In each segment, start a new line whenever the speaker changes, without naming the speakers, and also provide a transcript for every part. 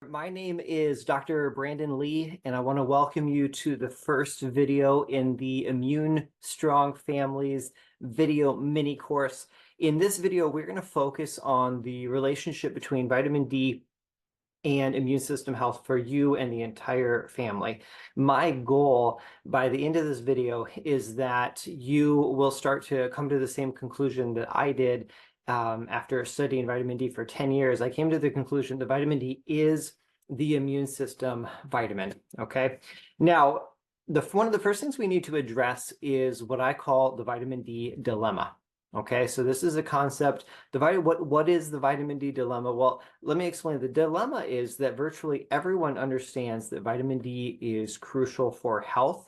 My name is Dr. Brandan Lee, and I want to welcome you to the first video in the ImmuneStrong Families video mini course. In this video, we're going to focus on the relationship between vitamin D and immune system health for you and the entire family. My goal by the end of this video is that you will start to come to the same conclusion that I did after studying vitamin D for 10 years. I came to the conclusion that vitamin D is the immune system vitamin, okay? Now, one of the first things we need to address is what I call the vitamin D dilemma. Okay, so this is a concept. What is the vitamin D dilemma? Well, let me explain. The dilemma is that virtually everyone understands that vitamin D is crucial for health.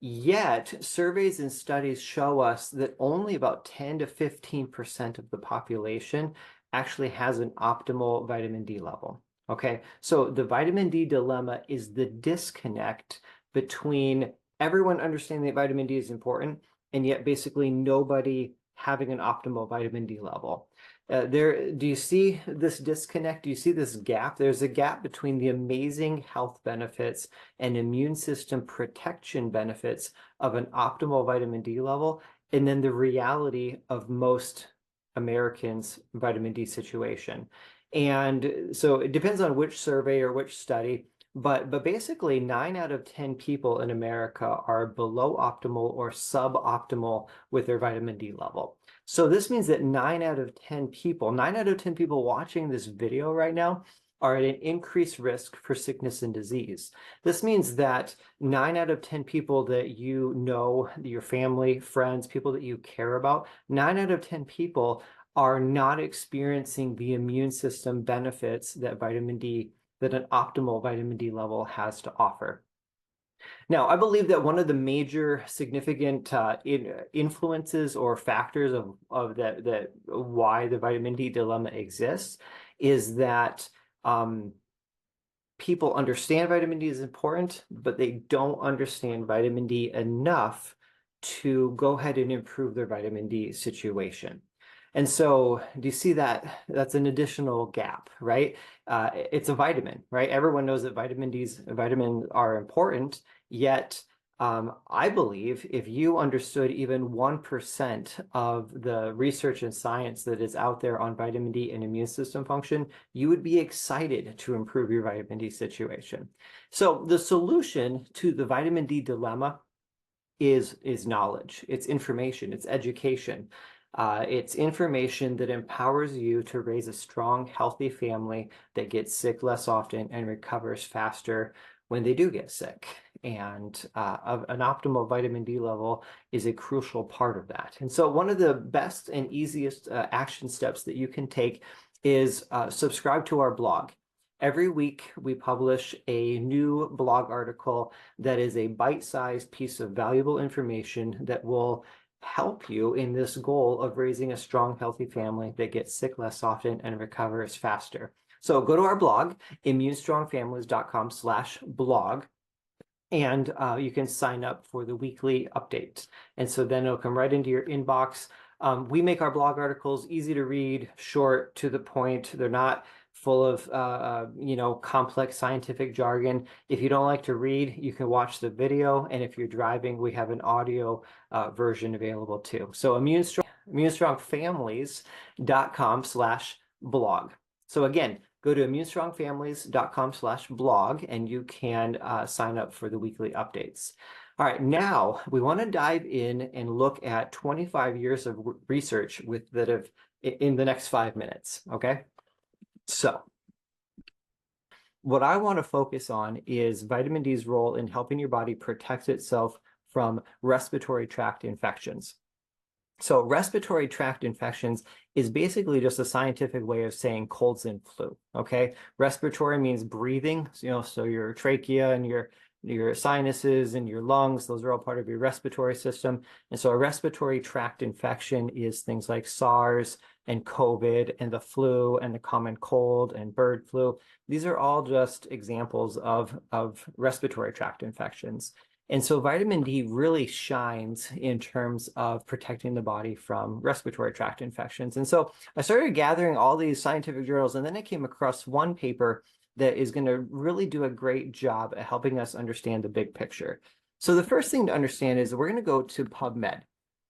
Yet, surveys and studies show us that only about 10 to 15% of the population actually has an optimal vitamin D level. Okay, so the vitamin D dilemma is the disconnect between everyone understanding that vitamin D is important and yet basically nobody having an optimal vitamin D level. Do you see this disconnect? Do you see this gap? There's a gap between the amazing health benefits and immune system protection benefits of an optimal vitamin D level, and then the reality of most Americans' vitamin D situation. And so it depends on which survey or which study, but basically 9 out of 10 people in America are below optimal or suboptimal with their vitamin D level. So this means that 9 out of 10 people watching this video right now are at an increased risk for sickness and disease. This means that 9 out of 10 people that you know, your family, friends, people that you care about, 9 out of 10 people are not experiencing the immune system benefits that an optimal vitamin D level has to offer. Now, I believe that one of the major significant influences or factors of that why the vitamin D dilemma exists is that people understand vitamin D is important, but they don't understand vitamin D enough to go ahead and improve their vitamin D situation. And so do you see that that's an additional gap, right? It's a vitamin, right? Everyone knows that vitamins are important, yet I believe if you understood even 1% of the research and science that is out there on vitamin D and immune system function, you would be excited to improve your vitamin D situation. So the solution to the vitamin D dilemma is knowledge, it's information, it's education. It's information that empowers you to raise a strong, healthy family that gets sick less often and recovers faster when they do get sick. And an optimal vitamin D level is a crucial part of that. And so one of the best and easiest action steps that you can take is subscribe to our blog. Every week, we publish a new blog article that is a bite-sized piece of valuable information that will help you in this goal of raising a strong, healthy family that gets sick less often and recovers faster. So go to our blog, immunestrongfamilies.com/blog, and you can sign up for the weekly update. And so then it'll come right into your inbox. We make our blog articles easy to read, short, to the point. They're not full of complex scientific jargon. If you don't like to read, you can watch the video, and if you're driving, we have an audio version available too. So immunestrongfamilies.com/blog. So again, go to immunestrongfamilies.com/blog and you can sign up for the weekly updates. All right, now we want to dive in and look at 25 years of research that have in the next 5 minutes, okay? So what I want to focus on is vitamin D's role in helping your body protect itself from respiratory tract infections. So respiratory tract infections is basically just a scientific way of saying colds and flu, okay? Respiratory means breathing, so your trachea and your sinuses and your lungs, those are all part of your respiratory system. And so a respiratory tract infection is things like SARS and COVID and the flu and the common cold and bird flu. These are all just examples of respiratory tract infections. And so vitamin D really shines in terms of protecting the body from respiratory tract infections. And so I started gathering all these scientific journals, and then I came across one paper that is going to really do a great job at helping us understand the big picture. So the first thing to understand is we're going to go to PubMed.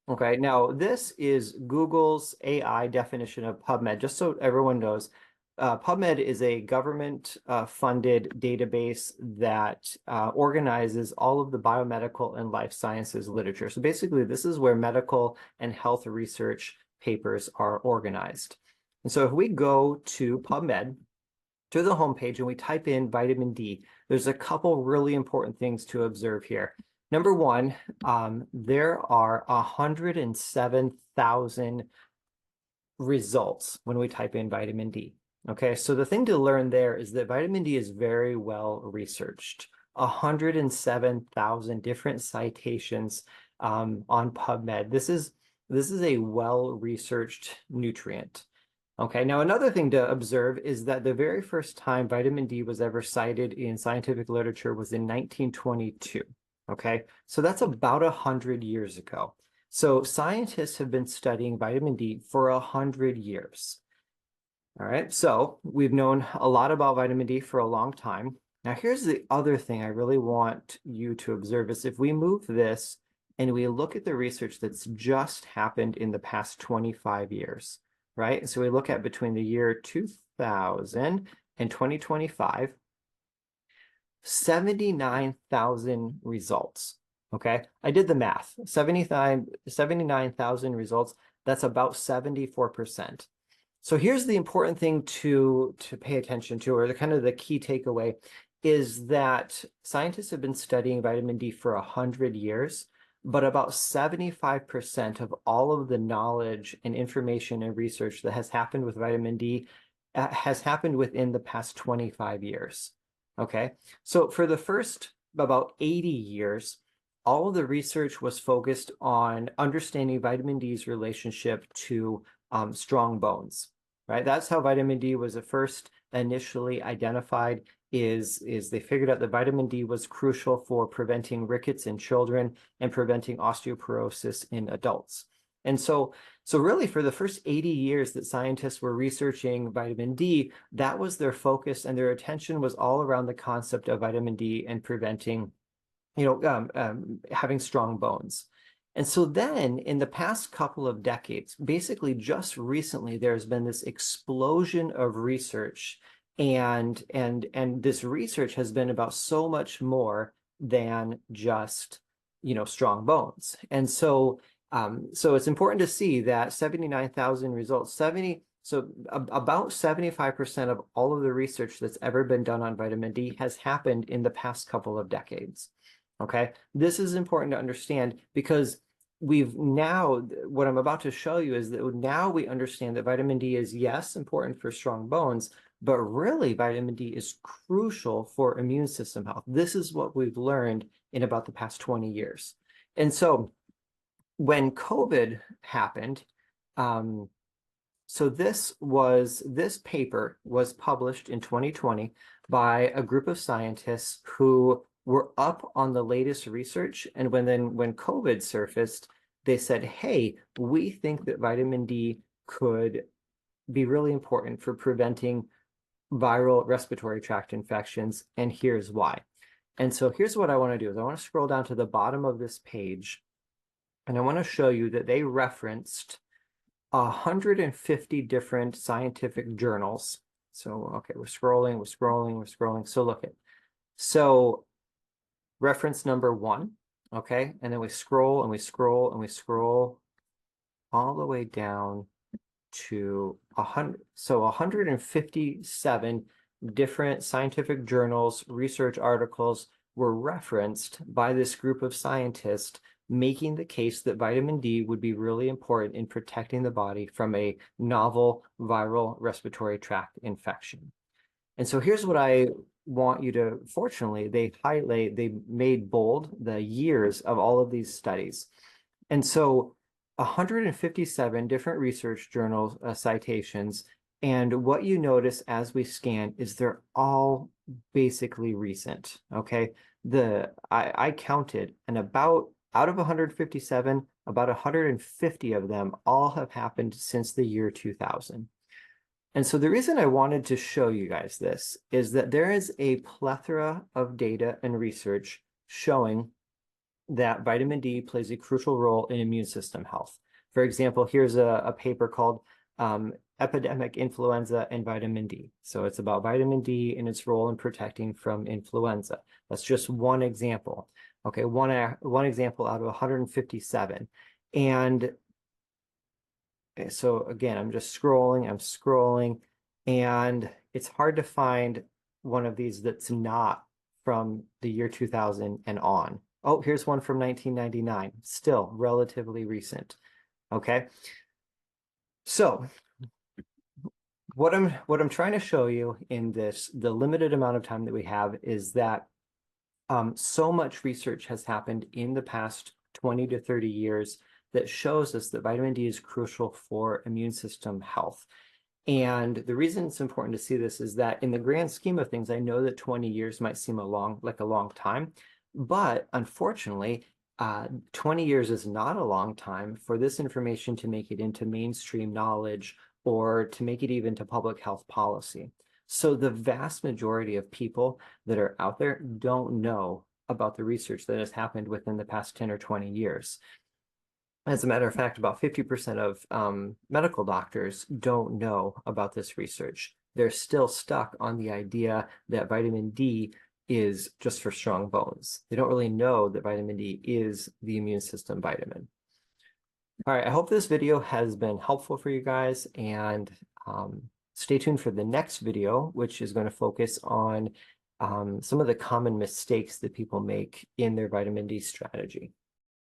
Okay, now this is Google's AI definition of PubMed, just so everyone knows. PubMed is a government funded database that organizes all of the biomedical and life sciences literature. So basically, this is where medical and health research papers are organized. And so if we go to PubMed, to the homepage, and we type in vitamin D, there's a couple really important things to observe here. Number one, there are 107,000 results when we type in vitamin D. Okay, so the thing to learn there is that vitamin D is very well researched. 107,000 different citations on PubMed. This is a well-researched nutrient. Okay, now another thing to observe is that the very first time vitamin D was ever cited in scientific literature was in 1922. Okay, so that's about 100 years ago. So scientists have been studying vitamin D for 100 years. All right, so we've known a lot about vitamin D for a long time. Now here's the other thing I really want you to observe is if we move this and we look at the research that's just happened in the past 25 years, right? So we look at between the year 2000 and 2025, 79,000 results. Okay, I did the math. 79,000 results, that's about 74%. So here's the important thing to pay attention to, or the kind of the key takeaway, is that scientists have been studying vitamin D for 100 years, but about 75% of all of the knowledge and information and research that has happened with vitamin D has happened within the past 25 years. Okay, so for the first about 80 years, all of the research was focused on understanding vitamin D's relationship to strong bones, right? That's how vitamin D was at first initially identified, is they figured out that vitamin D was crucial for preventing rickets in children and preventing osteoporosis in adults. And so really for the first 80 years that scientists were researching vitamin D, that was their focus, and their attention was all around the concept of vitamin D and preventing, having strong bones. And so then in the past couple of decades, basically just recently, there's been this explosion of research, and this research has been about so much more than just, strong bones. And so it's important to see that 79,000 results, about 75% of all of the research that's ever been done on vitamin D has happened in the past couple of decades. Okay, this is important to understand because what I'm about to show you is that now we understand that vitamin D is, yes, important for strong bones, but really vitamin D is crucial for immune system health. This is what we've learned in about the past 20 years. And so when COVID happened, so this paper was published in 2020 by a group of scientists who were up on the latest research. And when COVID surfaced, they said, hey, we think that vitamin D could be really important for preventing viral respiratory tract infections, and here's why. And so here's what I want to do is I want to scroll down to the bottom of this page, and I want to show you that they referenced 150 different scientific journals. So, okay, we're scrolling. So look at, so reference number 1, okay? And then we scroll and we scroll all the way down to 100. So 157 different scientific journals, research articles were referenced by this group of scientists, making the case that vitamin D would be really important in protecting the body from a novel viral respiratory tract infection. And so here's what I want you to, fortunately, they made bold the years of all of these studies. And so 157 different research journal citations. And what you notice as we scan is they're all basically recent, okay? I counted, and about out of 157, about 150 of them all have happened since the year 2000. And so the reason I wanted to show you guys this is that there is a plethora of data and research showing that vitamin D plays a crucial role in immune system health. For example, here's a paper called Epidemic Influenza and Vitamin D. So it's about vitamin D and its role in protecting from influenza. That's just one example. Okay, one example out of 157. And so again, I'm scrolling, and it's hard to find one of these that's not from the year 2000 and on. Oh, here's one from 1999, still relatively recent. Okay. So what I'm trying to show you in this, the limited amount of time that we have, is that so much research has happened in the past 20 to 30 years that shows us that vitamin D is crucial for immune system health. And the reason it's important to see this is that in the grand scheme of things, I know that 20 years might seem like a long time, but unfortunately, 20 years is not a long time for this information to make it into mainstream knowledge or to make it even to public health policy. So the vast majority of people that are out there don't know about the research that has happened within the past 10 or 20 years. As a matter of fact, about 50% of medical doctors don't know about this research. They're still stuck on the idea that vitamin D is just for strong bones. They don't really know that vitamin D is the immune system vitamin. All right, I hope this video has been helpful for you guys, and stay tuned for the next video, which is going to focus on some of the common mistakes that people make in their vitamin D strategy.